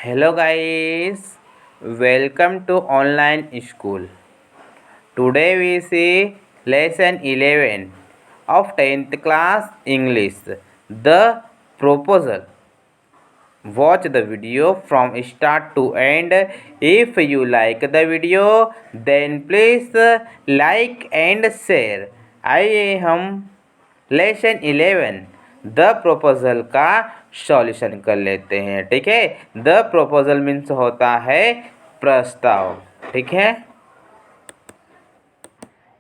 Hello guys, welcome to online school. Today we see lesson 11 of 10th class English, the proposal. Watch the video from start to end. If you like the video, then please like and share. आइए हम lesson 11 the proposal का solution कर लेते हैं। ठीक है, the proposal means होता है प्रस्ताव। ठीक है,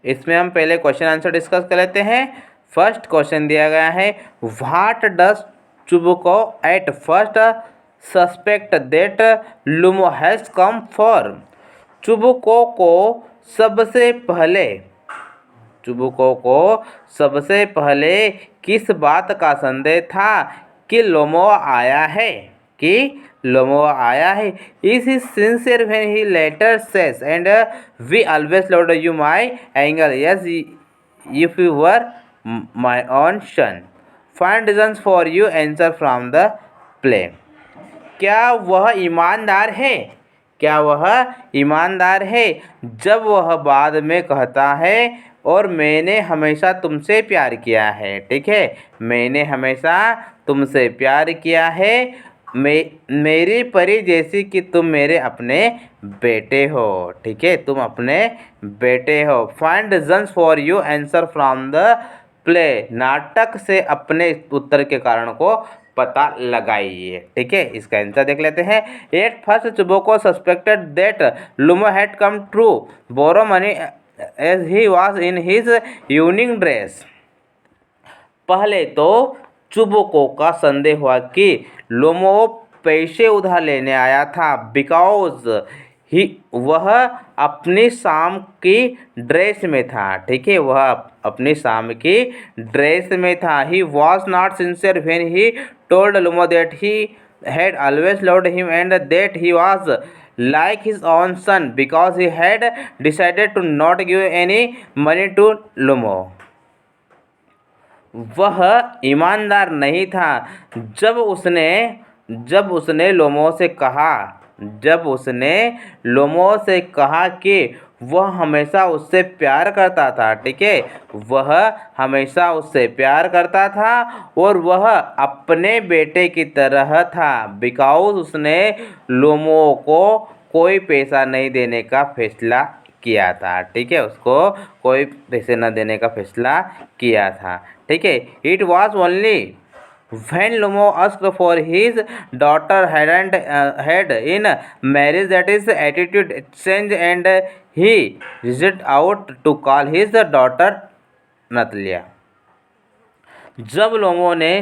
इसमें हम पहले क्वेश्चन आंसर डिस्कस कर लेते हैं। फर्स्ट क्वेश्चन दिया गया है, what does Chubukov at first suspect that Lomov has come for. Chubukov को सबसे पहले किस बात का संदेह था कि लोमो आया है। Is he sincere when he later says, and we always loved you, my angel, yes, if you were my own son. Find reasons for you, answer from the play. क्या वह ईमानदार है जब वह बाद में कहता है और मैंने हमेशा तुमसे प्यार किया है। ठीक है, मैंने हमेशा तुमसे प्यार किया है, मेरी परी जैसी कि तुम मेरे अपने बेटे हो। ठीक है, तुम अपने बेटे हो। Find reasons for you, answer from the play. नाटक से अपने उत्तर के कारण को पता लगाइए। ठीक है, इसका आंसर देख लेते हैं। At first Chubukov suspected that Lomov had come to borrow money as he was in his evening dress. पहले तो चुबुको का संदेह हुआ कि लोमो पैसे उधार लेने आया था, बिकॉज वह अपनी शाम की ड्रेस में था। ठीक है, वह अपनी शाम की ड्रेस में था। He was not sincere when he told Lomov that he had always loved him and that he was like his own son because he had decided to not give any money to Lumo. वह ईमानदार नहीं था जब उसने लोमो से कहा कि वह हमेशा उससे प्यार करता था। ठीक है, वह हमेशा उससे प्यार करता था और वह अपने बेटे की तरह था, बिकॉज उसने लोमो को कोई पैसा नहीं देने का फैसला किया था। ठीक है, उसको कोई पैसे न देने का फैसला किया था। ठीक है, it was only when Lumo asked for his daughter had in marriage that his attitude changed and he reached out to call his daughter Nathia. जब लोमो ने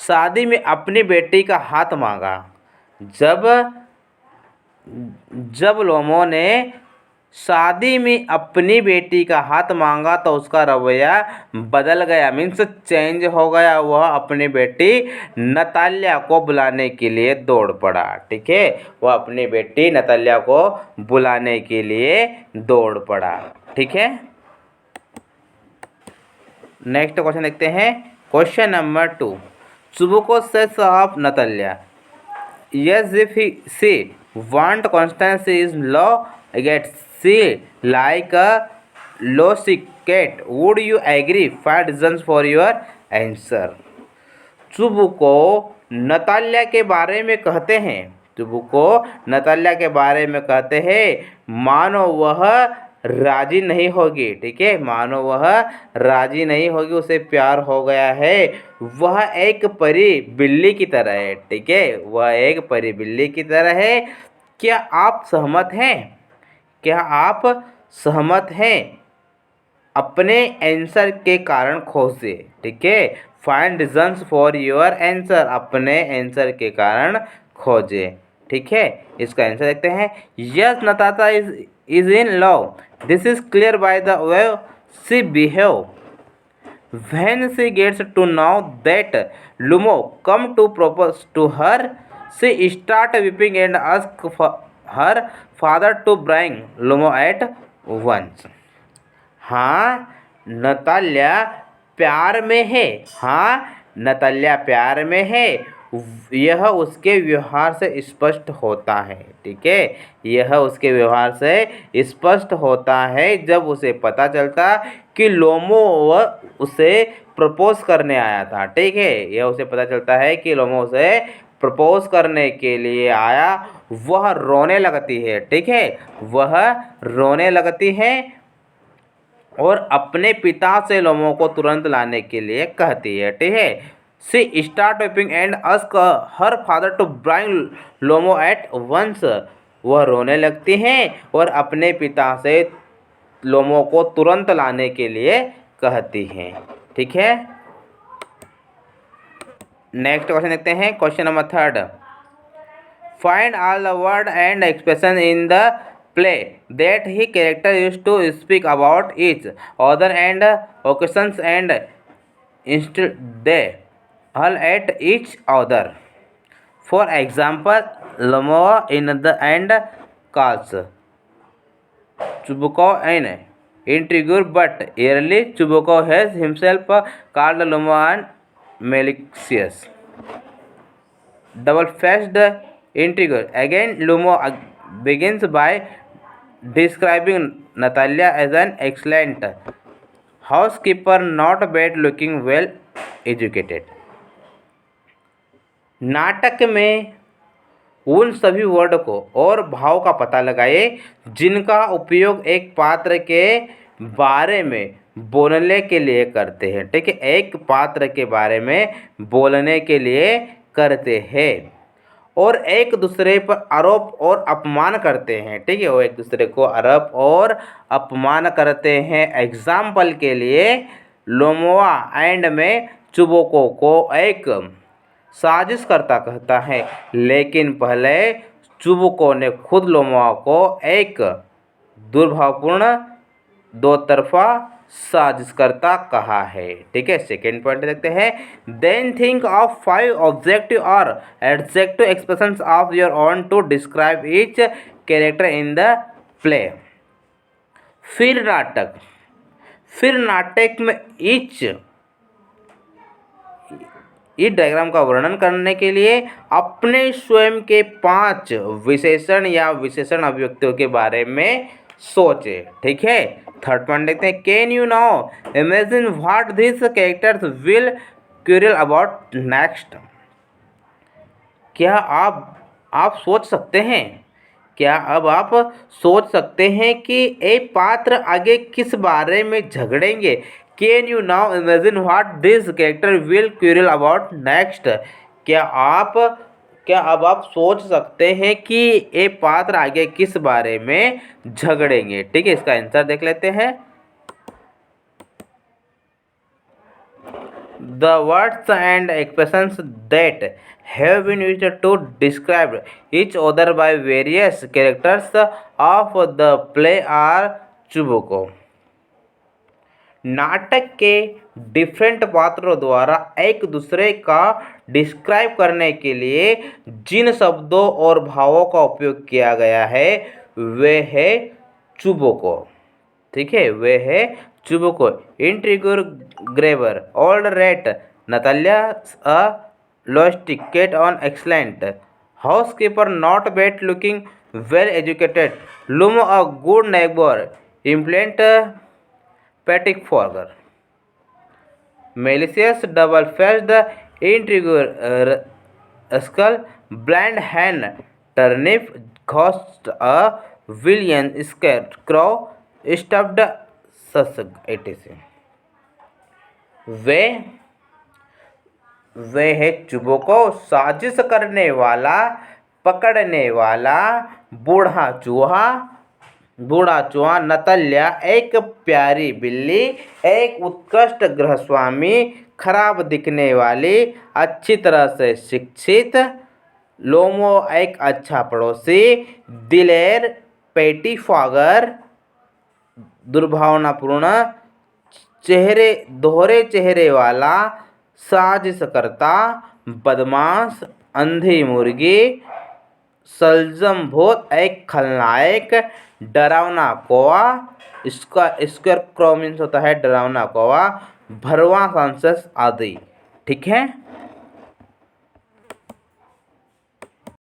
शादी में अपनी बेटी का हाथ मांगा जब लोमो ने शादी में अपनी बेटी का हाथ मांगा तो उसका रवैया बदल गया, मीन्स चेंज हो गया। वह अपनी बेटी नताल्या को बुलाने के लिए दौड़ पड़ा। ठीक है, वह अपनी बेटी नताल्या को बुलाने के लिए दौड़ पड़ा। ठीक है, नेक्स्ट क्वेश्चन देखते हैं। Question number 2, चुबुको sage of Natalya, yes if she want constancy is law against she like a lousy cat, would you agree? Find reasons for your answer. चुबुको Natalya के बारे में कहते हैं मानो वह राजी नहीं होगी। ठीक है, मानो वह राजी नहीं होगी, उसे प्यार हो गया है। वह एक परी बिल्ली की तरह है। ठीक है, वह एक परी बिल्ली की तरह है। क्या आप सहमत हैं? अपने आंसर के कारण खोजें। ठीक है, find reasons for your answer, अपने आंसर के कारण खोजें। ठीक है, इसका आंसर देखते हैं। Yes Natasha is in love, this is clear by the way she behave. When she gets to know that Lumo come to propose to her, she start weeping and ask her father to bring Lumo at once. हाँ, Natalya प्यार में है। यह उसके व्यवहार से स्पष्ट होता है। ठीक है, यह उसके व्यवहार से स्पष्ट होता है जब उसे पता चलता कि लोमो उसे प्रपोज करने आया था। ठीक है, यह उसे पता चलता है कि लोमो उसे प्रपोज करने के लिए आया। वह रोने लगती है। ठीक है, वह रोने लगती है और अपने पिता से लोमो को तुरंत लाने के लिए कहती है। ठीक है, she start weeping and ask her father to bring Lomov at once. वह रोने लगती हैं और अपने पिता से लोमो को तुरंत लाने के लिए कहती हैं। ठीक है, नेक्स्ट क्वेश्चन देखते हैं। Question number 3, find all the word and expression in the play that he character used to speak about each other and occasions and instead they hurl at each other. For example, Lamoa in the end calls Chubukov an intriguer, but early Chubukov has himself called Lamoa malicious, double-faced intriguer. Again, Lumo begins by describing Natalia as an excellent housekeeper, not bad looking, well educated. नाटक में उन सभी word को और भाव का पता लगाए जिनका उपयोग एक पात्र के बारे में बोलने के लिए करते हैं। ठीक है, एक पात्र के बारे में बोलने के लिए करते हैं और एक दूसरे पर आरोप और अपमान करते हैं। ठीक है, वो एक दूसरे को आरोप और अपमान करते हैं। एग्जाम्पल के लिए लोमोआ एंड में चुबोको को एक साजिशकर्ता कहता है, लेकिन पहले चुबोको ने खुद लोमोआ को एक दुर्भावपूर्ण दो तरफा साजिशकर्ता कहा है। ठीक है, सेकेंड पॉइंट देखते हैं। Then think of 5 objective or adjective expressions of your own to describe each character in the play. फिर नाटक में ईच डायग्राम का वर्णन करने के लिए अपने स्वयं के 5 विशेषण या विशेषण अभिव्यक्तियों के बारे में सोचे। ठीक है, थर्ड पॉइंट देखते हैं। Can you now imagine what this characters will quarrel about next. क्या आप सोच सकते हैं, क्या अब आप सोच सकते हैं कि एक पात्र आगे किस बारे में झगड़ेंगे। Can you now imagine what this character will quarrel about next. क्या अब आप सोच सकते हैं कि ये पात्र आगे किस बारे में झगड़ेंगे। ठीक है, इसका आंसर देख लेते हैं। The words and expressions that have been used to describe each other by various characters of the play are चुबुको। नाटक के डिफरेंट पात्रों द्वारा एक दूसरे का डिस्क्राइब करने के लिए जिन शब्दों और भावों का उपयोग किया गया है वे है चुबुको। ठीक है, वे है Chubukov. Intriguer, grabber, old rat, Natalia a lovesick cat an excellent, housekeeper not bad looking, well educated, Lomov a good neighbour, impudent pettifogger, malicious, double faced, intriguer, skull, blind hen, turnip, ghost, a villain, scarecrow, stuffed sausage, etc। वे है Chubukov, साजिश करने वाला, पकड़ने वाला, बूढ़ा चूहा, नतल्या एक प्यारी बिल्ली, एक उत्कृष्ट गृहस्वामी, खराब दिखने वाली, अच्छी तरह से शिक्षित, लोमो एक अच्छा पड़ोसी, दिलेर, पेटिफॉगर, दुर्भावनापूर्ण, दोहरे चेहरे वाला, साजिशकर्ता, बदमाश, अंधी मुर्गी, सलजम भूत, एक खलनायक, डरावना कौवा, स्क्वेयर क्रो मीन्स होता है डरावना कौवा, भरवा सांसस आदि। ठीक है।